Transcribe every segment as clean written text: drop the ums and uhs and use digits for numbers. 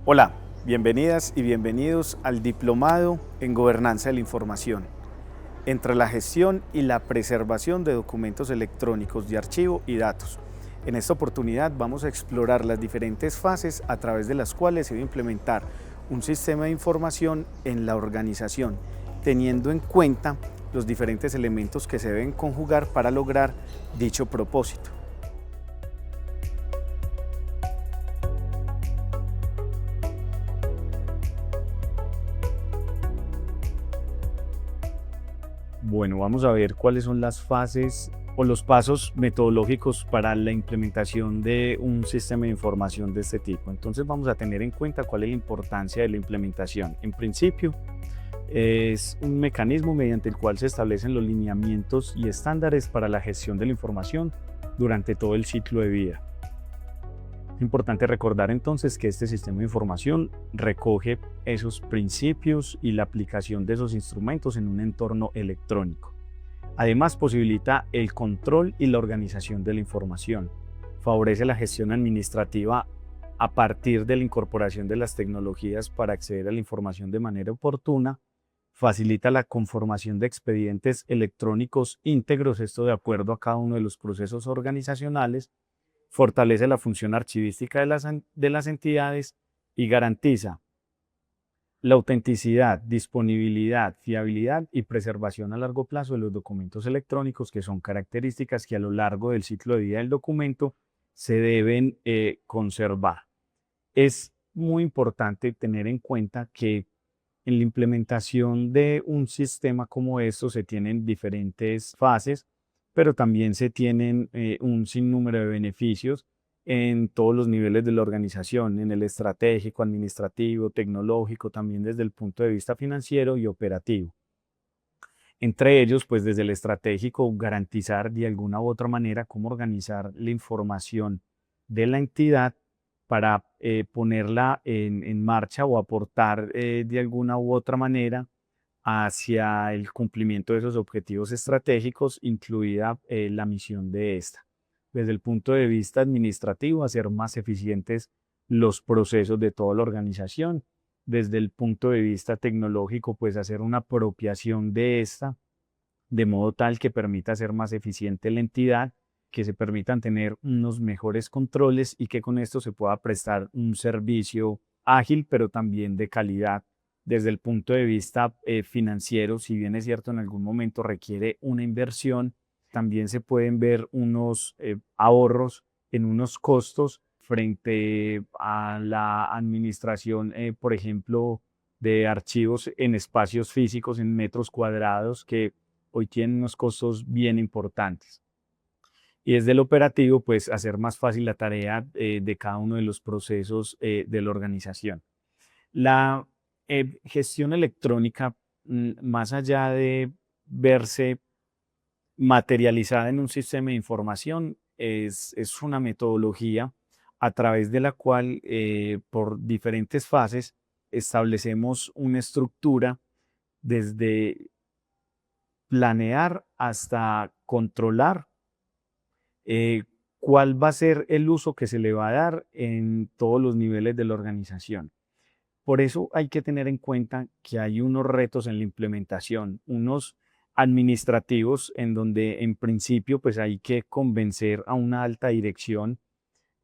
Hola, bienvenidas y bienvenidos al Diplomado en Gobernanza de la Información, entre la gestión y la preservación de documentos electrónicos de archivo y datos. En esta oportunidad vamos a explorar las diferentes fases a través de las cuales se debe implementar un sistema de información en la organización, teniendo en cuenta los diferentes elementos que se deben conjugar para lograr dicho propósito. Bueno, vamos a ver cuáles son las fases o los pasos metodológicos para la implementación de un sistema de información de este tipo. Entonces vamos a tener en cuenta cuál es la importancia de la implementación. En principio, es un mecanismo mediante el cual se establecen los lineamientos y estándares para la gestión de la información durante todo el ciclo de vida. Es importante recordar entonces que este sistema de información recoge esos principios y la aplicación de esos instrumentos en un entorno electrónico. Además, posibilita el control y la organización de la información. Favorece la gestión administrativa a partir de la incorporación de las tecnologías para acceder a la información de manera oportuna. Facilita la conformación de expedientes electrónicos íntegros, esto de acuerdo a cada uno de los procesos organizacionales. Fortalece la función archivística de las entidades y garantiza la autenticidad, disponibilidad, fiabilidad y preservación a largo plazo de los documentos electrónicos, que son características que a lo largo del ciclo de vida del documento se deben conservar. Es muy importante tener en cuenta que en la implementación de un sistema como esto se tienen diferentes fases, pero también se tienen un sinnúmero de beneficios en todos los niveles de la organización, en el estratégico, administrativo, tecnológico, también desde el punto de vista financiero y operativo. Entre ellos, pues desde el estratégico, garantizar de alguna u otra manera cómo organizar la información de la entidad para ponerla en marcha o aportar de alguna u otra manera hacia el cumplimiento de esos objetivos estratégicos, incluida la misión de esta. Desde el punto de vista administrativo, hacer más eficientes los procesos de toda la organización. Desde el punto de vista tecnológico, pues hacer una apropiación de esta de modo tal que permita ser más eficiente la entidad, que se permitan tener unos mejores controles y que con esto se pueda prestar un servicio ágil, pero también de calidad. Desde el punto de vista financiero, si bien es cierto en algún momento requiere una inversión, también se pueden ver unos ahorros en unos costos frente a la administración, por ejemplo, de archivos en espacios físicos, en metros cuadrados, que hoy tienen unos costos bien importantes. Y desde el operativo, pues hacer más fácil la tarea de cada uno de los procesos de la organización. La gestión electrónica, más allá de verse materializada en un sistema de información, es una metodología a través de la cual, por diferentes fases, establecemos una estructura desde planear hasta controlar eh, cuál va a ser el uso que se le va a dar en todos los niveles de la organización. Por eso hay que tener en cuenta que hay unos retos en la implementación, unos administrativos en donde en principio pues hay que convencer a una alta dirección,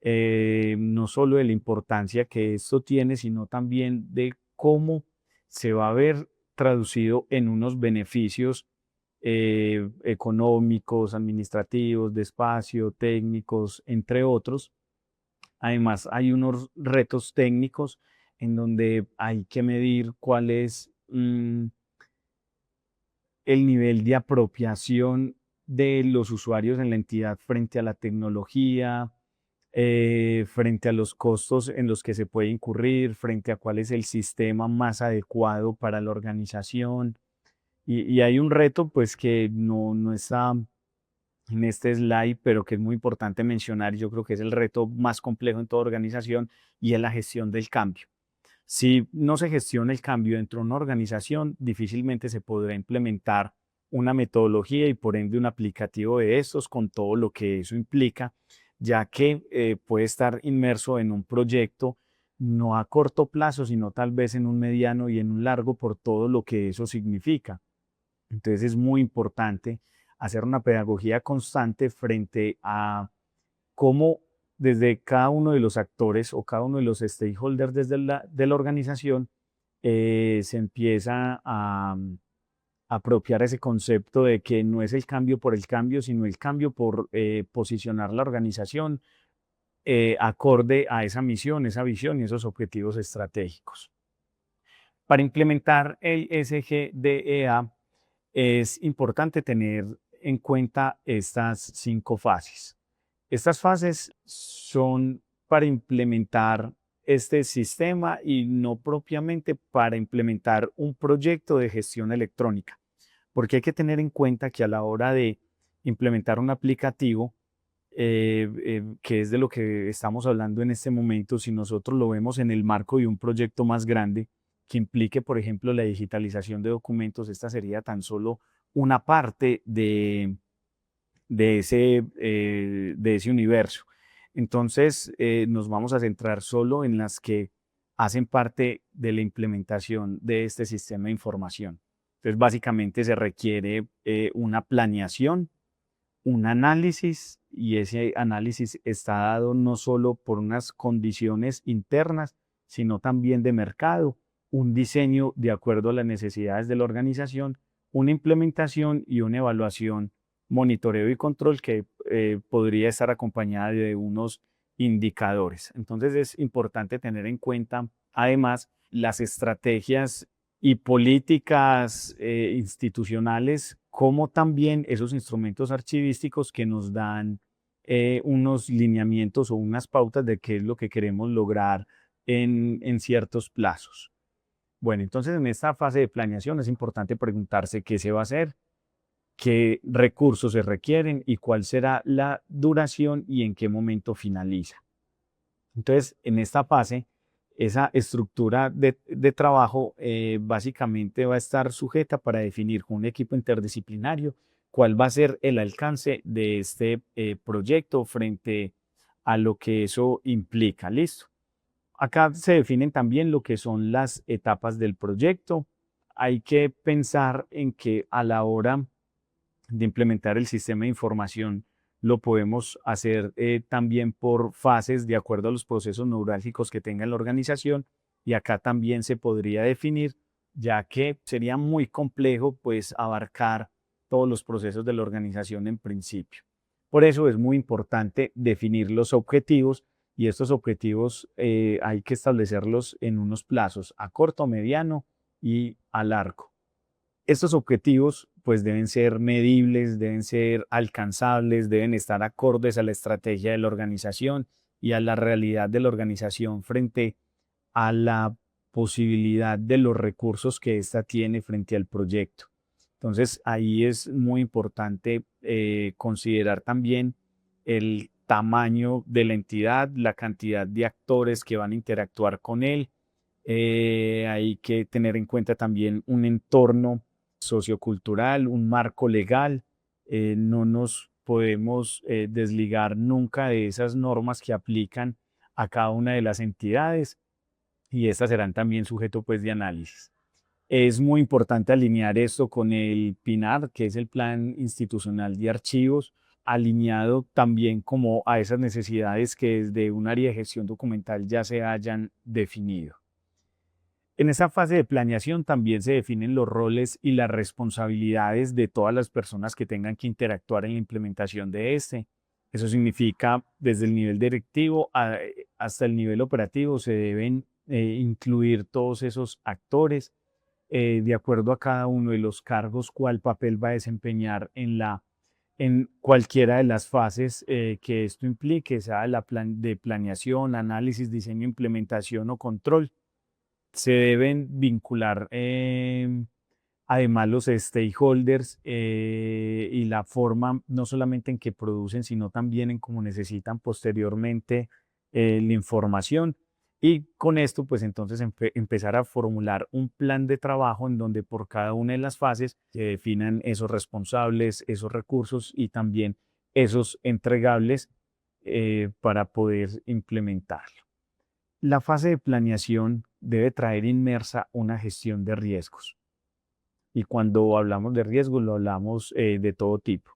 no solo de la importancia que esto tiene, sino también de cómo se va a ver traducido en unos beneficios económicos, administrativos, de espacio, técnicos, entre otros. Además, hay unos retos técnicos en donde hay que medir cuál es el nivel de apropiación de los usuarios en la entidad frente a la tecnología, frente a los costos en los que se puede incurrir, frente a cuál es el sistema más adecuado para la organización. Y hay un reto pues que no está en este slide, pero que es muy importante mencionar, y yo creo que es el reto más complejo en toda organización, y es la gestión del cambio. Si no se gestiona el cambio dentro de una organización, difícilmente se podrá implementar una metodología y por ende un aplicativo de estos con todo lo que eso implica, ya que puede estar inmerso en un proyecto no a corto plazo, sino tal vez en un mediano y en un largo por todo lo que eso significa. Entonces es muy importante hacer una pedagogía constante frente a cómo desde cada uno de los actores o cada uno de los stakeholders desde de la organización se empieza a apropiar ese concepto de que no es el cambio por el cambio, sino el cambio por posicionar la organización acorde a esa misión, esa visión y esos objetivos estratégicos. Para implementar el SGDEA es importante tener en cuenta estas 5 fases. Estas fases son para implementar este sistema y no propiamente para implementar un proyecto de gestión electrónica, porque hay que tener en cuenta que a la hora de implementar un aplicativo, que es de lo que estamos hablando en este momento, si nosotros lo vemos en el marco de un proyecto más grande que implique, por ejemplo, la digitalización de documentos, esta sería tan solo una parte de ese universo. Entonces, nos vamos a centrar solo en las que hacen parte de la implementación de este sistema de información. Entonces, básicamente se requiere una planeación, un análisis, y ese análisis está dado no solo por unas condiciones internas, sino también de mercado, un diseño de acuerdo a las necesidades de la organización, una implementación y una evaluación, monitoreo y control que podría estar acompañada de unos indicadores. Entonces es importante tener en cuenta además las estrategias y políticas institucionales, como también esos instrumentos archivísticos que nos dan unos lineamientos o unas pautas de qué es lo que queremos lograr en ciertos plazos. Bueno, entonces en esta fase de planeación es importante preguntarse qué se va a hacer, qué recursos se requieren y cuál será la duración y en qué momento finaliza. Entonces, en esta fase, esa estructura de trabajo básicamente va a estar sujeta para definir con un equipo interdisciplinario cuál va a ser el alcance de este proyecto frente a lo que eso implica. Listo. Acá se definen también lo que son las etapas del proyecto. Hay que pensar en que a la hora de implementar el sistema de información lo podemos hacer también por fases de acuerdo a los procesos neurálgicos que tenga la organización, y acá también se podría definir, ya que sería muy complejo pues abarcar todos los procesos de la organización en principio. Por eso es muy importante definir los objetivos, y estos objetivos hay que establecerlos en unos plazos a corto, mediano y a largo. Estos objetivos pues deben ser medibles, deben ser alcanzables, deben estar acordes a la estrategia de la organización y a la realidad de la organización frente a la posibilidad de los recursos que ésta tiene frente al proyecto. Entonces ahí es muy importante considerar también el tamaño de la entidad, la cantidad de actores que van a interactuar con él. Hay que tener en cuenta también un entorno sociocultural, un marco legal. No nos podemos desligar nunca de esas normas que aplican a cada una de las entidades, y estas serán también sujeto pues de análisis. Es muy importante alinear esto con el PINAR, que es el Plan Institucional de Archivos, alineado también como a esas necesidades que desde un área de gestión documental ya se hayan definido. En esa fase de planeación también se definen los roles y las responsabilidades de todas las personas que tengan que interactuar en la implementación de este. Eso significa desde el nivel directivo hasta el nivel operativo se deben incluir todos esos actores de acuerdo a cada uno de los cargos, cuál papel va a desempeñar en cualquiera de las fases que esto implique, sea de planeación, análisis, diseño, implementación o control. Se deben vincular además los stakeholders y la forma no solamente en que producen, sino también en cómo necesitan posteriormente la información. Y con esto, pues entonces empezar a formular un plan de trabajo en donde por cada una de las fases se definan esos responsables, esos recursos y también esos entregables para poder implementarlo. La fase de planeación debe traer inmersa una gestión de riesgos. Y cuando hablamos de riesgos, lo hablamos de todo tipo,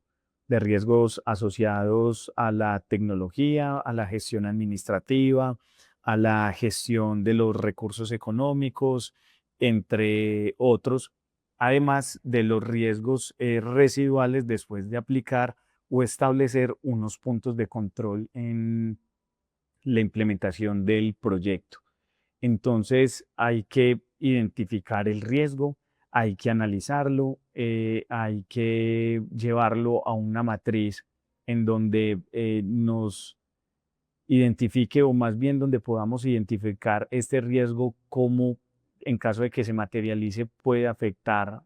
de riesgos asociados a la tecnología, a la gestión administrativa, a la gestión de los recursos económicos, entre otros, además de los riesgos residuales después de aplicar o establecer unos puntos de control en la implementación del proyecto. Entonces hay que identificar el riesgo, hay que analizarlo, hay que llevarlo a una matriz en donde nos identifique o más bien donde podamos identificar este riesgo cómo en caso de que se materialice puede afectar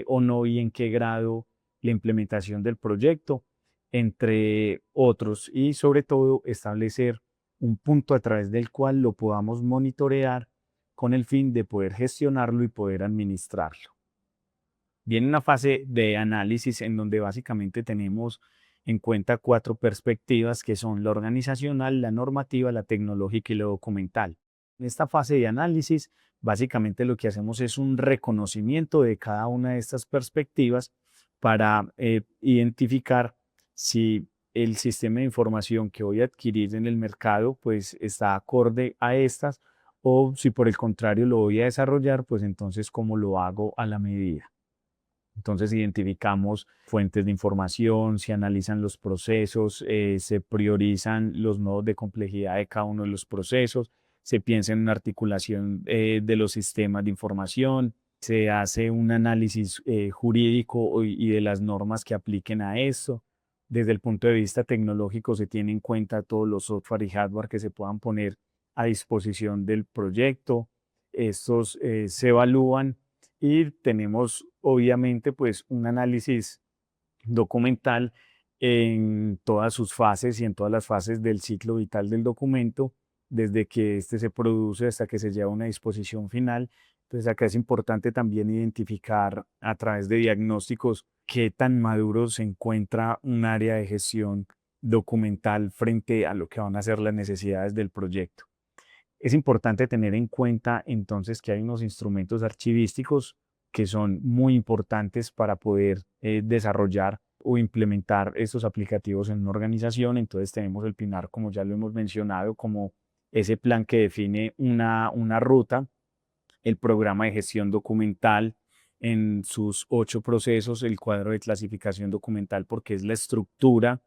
o no y en qué grado la implementación del proyecto, entre otros, y sobre todo establecer un punto a través del cual lo podamos monitorear con el fin de poder gestionarlo y poder administrarlo. Viene una fase de análisis en donde básicamente tenemos en cuenta cuatro perspectivas que son la organizacional, la normativa, la tecnológica y la documental. En esta fase de análisis, básicamente lo que hacemos es un reconocimiento de cada una de estas perspectivas para identificar si el sistema de información que voy a adquirir en el mercado pues está acorde a estas, o si por el contrario lo voy a desarrollar, pues entonces cómo lo hago a la medida. Entonces identificamos fuentes de información, se analizan los procesos, se priorizan los nodos de complejidad de cada uno de los procesos, se piensa en una articulación de los sistemas de información, se hace un análisis jurídico y de las normas que apliquen a esto. Desde el punto de vista tecnológico se tiene en cuenta todos los software y hardware que se puedan poner a disposición del proyecto. Estos se evalúan y tenemos obviamente pues un análisis documental en todas sus fases y en todas las fases del ciclo vital del documento, desde que éste se produce hasta que se lleva a una disposición final. Entonces acá es importante también identificar a través de diagnósticos qué tan maduro se encuentra un área de gestión documental frente a lo que van a ser las necesidades del proyecto. Es importante tener en cuenta entonces que hay unos instrumentos archivísticos que son muy importantes para poder desarrollar o implementar estos aplicativos en una organización. Entonces tenemos el PINAR, como ya lo hemos mencionado, como ese plan que define una ruta, el programa de gestión documental en sus 8 procesos, el cuadro de clasificación documental, porque es la estructura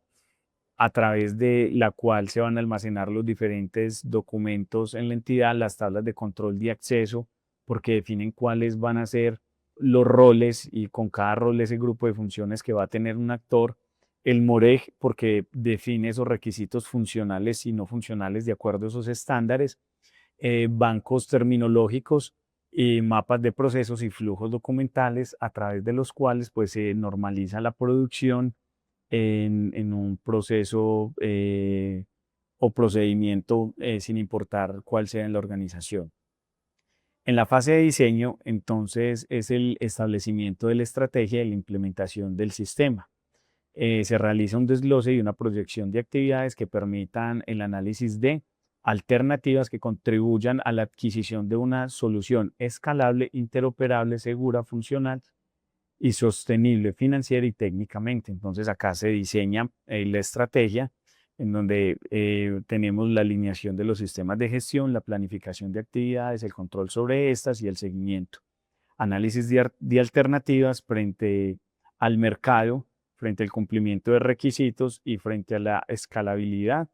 a través de la cual se van a almacenar los diferentes documentos en la entidad, las tablas de control de acceso, porque definen cuáles van a ser los roles y con cada rol ese grupo de funciones que va a tener un actor. El MOREG, porque define esos requisitos funcionales y no funcionales de acuerdo a esos estándares. Bancos terminológicos y mapas de procesos y flujos documentales a través de los cuales pues, se normaliza la producción en un proceso o procedimiento sin importar cuál sea en la organización. En la fase de diseño, entonces, es el establecimiento de la estrategia y la implementación del sistema. Se realiza un desglose y una proyección de actividades que permitan el análisis de alternativas que contribuyan a la adquisición de una solución escalable, interoperable, segura, funcional y sostenible financiera y técnicamente. Entonces acá se diseña la estrategia en donde tenemos la alineación de los sistemas de gestión, la planificación de actividades, el control sobre estas y el seguimiento. Análisis de alternativas frente al mercado, frente al cumplimiento de requisitos y frente a la escalabilidad,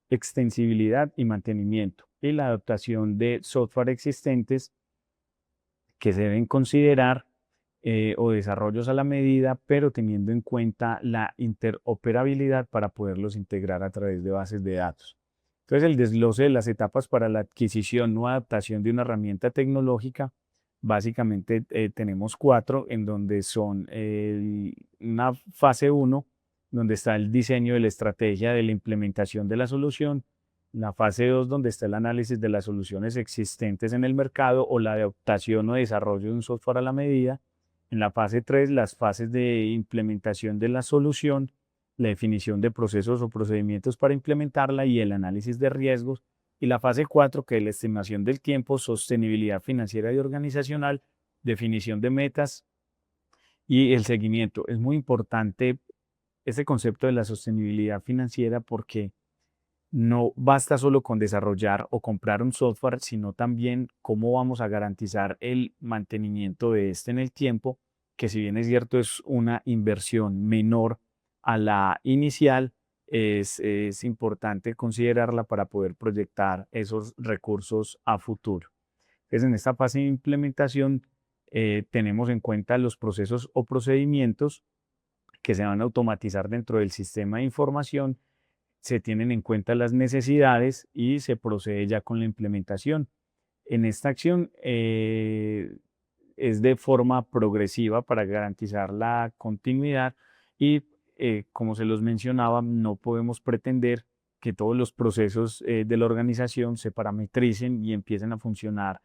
extensibilidad y mantenimiento. Y la adaptación de software existentes que se deben considerar o desarrollos a la medida, pero teniendo en cuenta la interoperabilidad para poderlos integrar a través de bases de datos. Entonces, el desglose de las etapas para la adquisición o adaptación de una herramienta tecnológica, básicamente tenemos 4, en donde son una fase 1, donde está el diseño de la estrategia de la implementación de la solución, la fase 2, donde está el análisis de las soluciones existentes en el mercado o la adaptación o desarrollo de un software a la medida. En la fase 3, las fases de implementación de la solución, la definición de procesos o procedimientos para implementarla y el análisis de riesgos. Y la fase 4, que es la estimación del tiempo, sostenibilidad financiera y organizacional, definición de metas y el seguimiento. Es muy importante este concepto de la sostenibilidad financiera porque no basta solo con desarrollar o comprar un software, sino también cómo vamos a garantizar el mantenimiento de este en el tiempo, que si bien es cierto es una inversión menor a la inicial, es importante considerarla para poder proyectar esos recursos a futuro. Entonces, en esta fase de implementación tenemos en cuenta los procesos o procedimientos que se van a automatizar dentro del sistema de información, se tienen en cuenta las necesidades y se procede ya con la implementación. En esta acción es de forma progresiva para garantizar la continuidad y, como se los mencionaba, no podemos pretender que todos los procesos de la organización se parametricen y empiecen a funcionar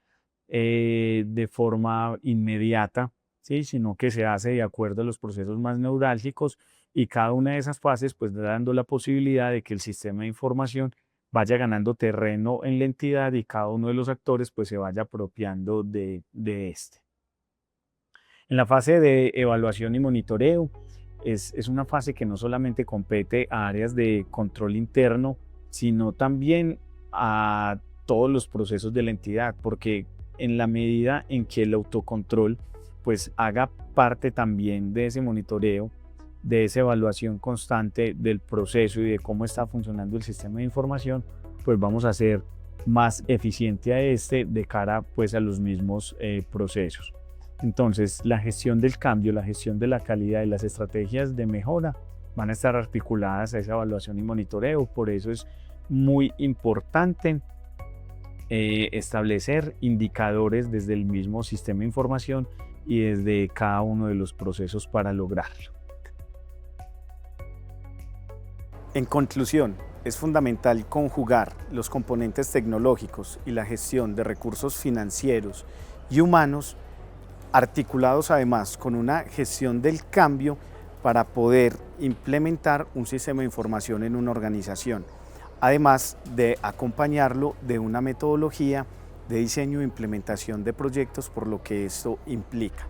de forma inmediata, ¿sí? Sino que se hace de acuerdo a los procesos más neurálgicos y cada una de esas fases pues da dando la posibilidad de que el sistema de información vaya ganando terreno en la entidad y cada uno de los actores pues se vaya apropiando de este. En la fase de evaluación y monitoreo es una fase que no solamente compete a áreas de control interno, sino también a todos los procesos de la entidad, porque en la medida en que el autocontrol pues haga parte también de ese monitoreo, de esa evaluación constante del proceso y de cómo está funcionando el sistema de información, pues vamos a ser más eficiente a este de cara pues a los mismos procesos. Entonces, la gestión del cambio, la gestión de la calidad y las estrategias de mejora van a estar articuladas a esa evaluación y monitoreo. Por eso es muy importante establecer indicadores desde el mismo sistema de información y desde cada uno de los procesos para lograrlo. En conclusión, es fundamental conjugar los componentes tecnológicos y la gestión de recursos financieros y humanos, articulados además con una gestión del cambio para poder implementar un sistema de información en una organización, además de acompañarlo de una metodología de diseño e implementación de proyectos por lo que esto implica.